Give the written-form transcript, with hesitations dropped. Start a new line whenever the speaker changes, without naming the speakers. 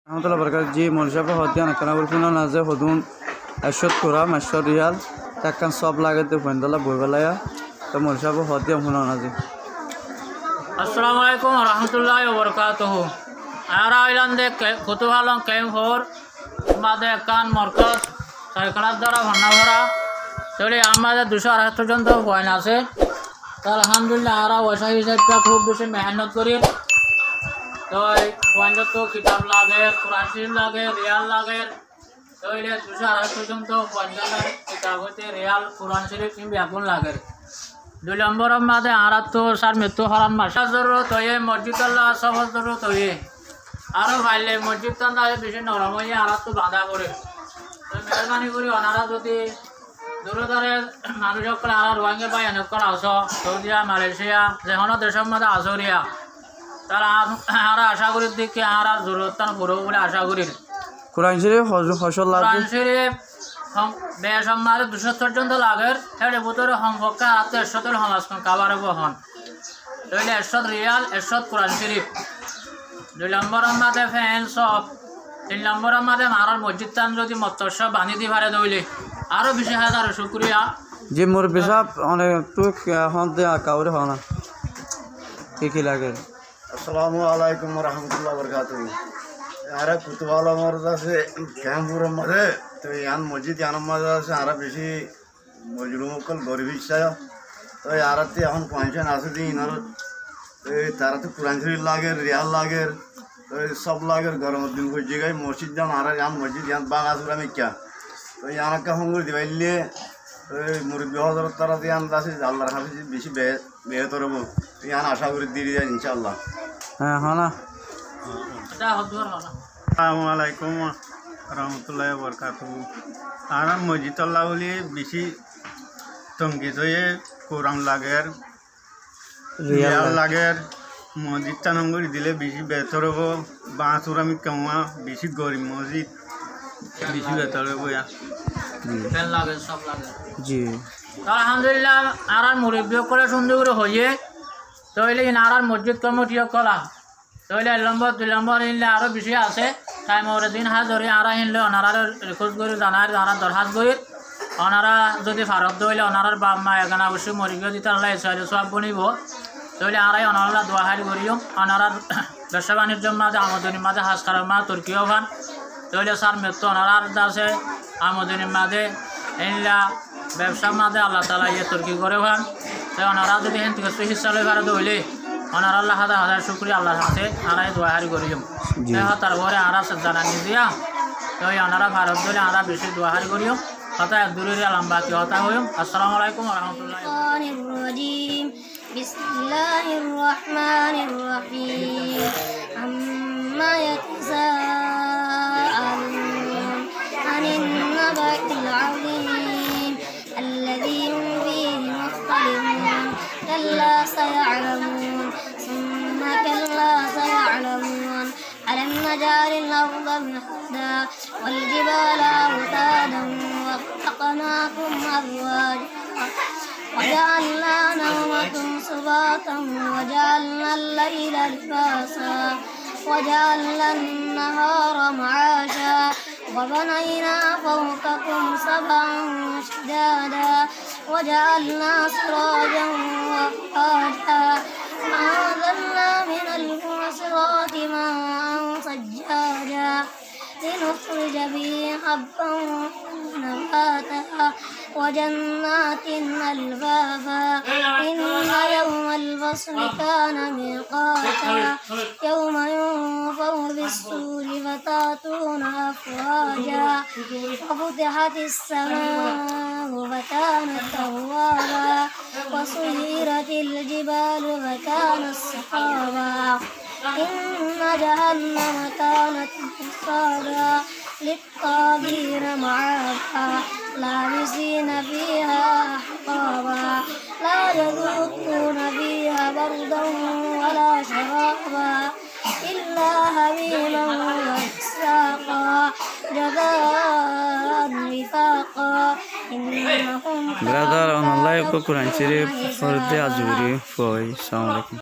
রহমতুল্লাহ বরকাত জি মনসাফা হদিয়ান কানাবুল ফিনা নাজে হদুন 100 quorum 100 Real টাকান সব লাগাতে ফন্দলা বইবেলায়া তো মনসাফা হদিয়ান ফিনা নাজে
আসসালামু আলাইকুম ওয়া রাহমাতুল্লাহি ওয়া বারাকাতুহু আরা ইলান দে কুতুহালং কেম ফর মাদে কান মরকজ সাইকেলার দ্বারা ভান্না ভরা তাহলে আমাদের 200 পর্যন্ত পয়েন্ট আছে তো আলহামদুলিল্লাহ আরা ওয়াসা হিসাবটা খুব বেশি মেহনত করি তো পয়েন্ট তো কিতাব লাগে কোরআন শরীফ লাগে রিয়াল লাগে তাহলে 200 পর্যন্ত পয়েন্ট কিতাব হতে রিয়াল কোরআন শরীফ কিংবা আগুন লাগে 2 নম্বর মাদে আরা তো সার মৃত্যু হরান মাসা জরুরত হয়ে মসজিদ আল্লাহ সব জরুরত হয়ে আরও ভাইলে মসজিদ তান্দা বেশি নরম হয়ে আরা তো বাধা করে তো মেহরবানি করি ওনারা যদি দূরে দূরে মানুষ সকলে আরা রোহিঙ্গা বা এনেকল আস সৌদিয়া মালয়েশিয়া যেখানে দেশের মধ্যে আসরিয়া তারা আরা আশা করি দিকে আর জরুরত পুরো বলে আশা করি
কোরআন শরীফ ফসল লাগে
কোরআন শরীফ বেসম্মার 200 পর্যন্ত লাগে এর ভিতরে সম্পর্কে হাতে 100 সমাজ কাবারে বহন তাহলে 100 রিয়াল 100 কোরআন শরীফ 2 নম্বর আমাদের ফ্যান সব 3 নম্বর আমাদের মারার মসজিদ তান যদি মৎস্য বানি দি পারে দইলে আরো 20000 শুকরিয়া
জি মোর বিসাব অনেক তো হন দে কাউরে হনা কি লাগে
আসসালামু আলাইকুম ওয়া রাহমাতুল্লাহি ওয়া বারাকাতুহু আরা কুতুবালা মরদা সে ক্যাম্পুর মধ্যে তো ইয়ান মসজিদ ইয়ান মধ্যে আছে আরা বেশি মজলুমকল গরিব ইচ্ছা তো আরাতে এখন পয়সা আছে দিন আর তারা তো কোরআন শরীফ লাগে রিয়াল লাগে তো সব লাগে গরমের দিন কই জায়গায় মসজিদ যান আর ইয়ান মসজিদ ইয়ান বাগ আসুরা মিক্কা তো ইয়ান কা হঙ্গুর দিবাইলে মুরব্বী হজরত তারা ইয়ান আছে আল্লাহর হাফিজ বেশি বেহতর হবো ইয়ান আশা করি দিয়ে যায় ইনশাআল্লাহ
হ্যাঁ হনা
আসসালামু আলাইকুম রহমতুল্লাহ বরকাতুহু আর মসজিদ আল্লাহ বলি বেশি তঙ্গিত হয়ে কোরআন লাগের রিয়াল লাগের মসজিদ টানঙ্গরি দিলে বেশি বেহতর হবো বাঁচুর আমি কেমা বেশি গরিব মসজিদ বেশি বেহতর হবো
জি
আলহামদুলিল্লাহ আর মুরব্বী করে সুন্দর করে হইয়ে তৈলে আর মসজিদ কমিটি কলা তৈলে 1 নম্বর 2 নম্বর ইনলে আরও বেশি আছে টাইম ওরে দিন হাজ ধরে আরা হিনলে ওনারা রিকোয়েস্ট করে জানার ওনারা দরখাস্ত করি ওনারা যদি ফারত দইলে ওনারার বাপ মা এখানে অবশ্যই মরিগিয়ে দিতে আল্লাহ ইসরায়েল সব বনিব তৈলে আরাই ওনারা দোয়াহারি করিও ওনারা ব্যবসা বাণিজ্য মাঝে আমদানির মাঝে হাজ খারাপ মা তুর্কিও খান তৈলে সার মৃত্যু ওনারার আছে আমদানির মাঝে ইনলা ব্যবসার মাঝে আল্লাহ তালা ইয়ে তুর্কি করে খান তাই ওনারা যদি হেন থেকে হিসা লই ভারত হইলে ওনার আল্লাহ হাজার হাজার শুক্রিয়া আল্লাহর হাতে আরাই দোয়াহারি করিম তারপরে আরা জানানি দিয়া তো ওনারা ভারত ধরে আরা বেশি দোয়াহারি করিও হতা এক দূরের আলামবাকি হতা হইম। আসসালামু আলাইকুম ওয়া রাহমাতুল্লাহি
বিসমিল্লাহির রহমানির রহিম আম্মা ইয়াতাসাআলুন আনিন নাবাইল আযীম আল্লাযী হুম ফীহি মুখতালিফুন কাল্লা সায়া'লামুন সুম্মা কাল্লা সায়া'লামুন ألم نجعل الأرض مهدا والجبال أوتادا وخلقناكم أزواجا وجعلنا نومكم سباتا وجعلنا الليل لباسا وجعلنا النهار معاشا وبنينا فوقكم سبعا شدادا وجعلنا سراجا وهاجا وأنزلنا من المعصرات ماء ثجاجا لنخرج به حبا ونباتا وجنات ألفافا إن يوم الفصل كان ميقاتا يوم ينفخ في الصور فتأتون أفواجا وفتحت السماء فكانت أبوابا وسيرت الجبال فكانت سحابا إن جهنم كانت مرصادا للطاغين مآبا لابسين فيها أحقابا لا يذوقون فيها بردا ولا شرابا إلا حميما وغساقا جزاء وفاقا إنهم
Brother on Allah ko Quran Sharif for the Azuri for Assalamu alaikum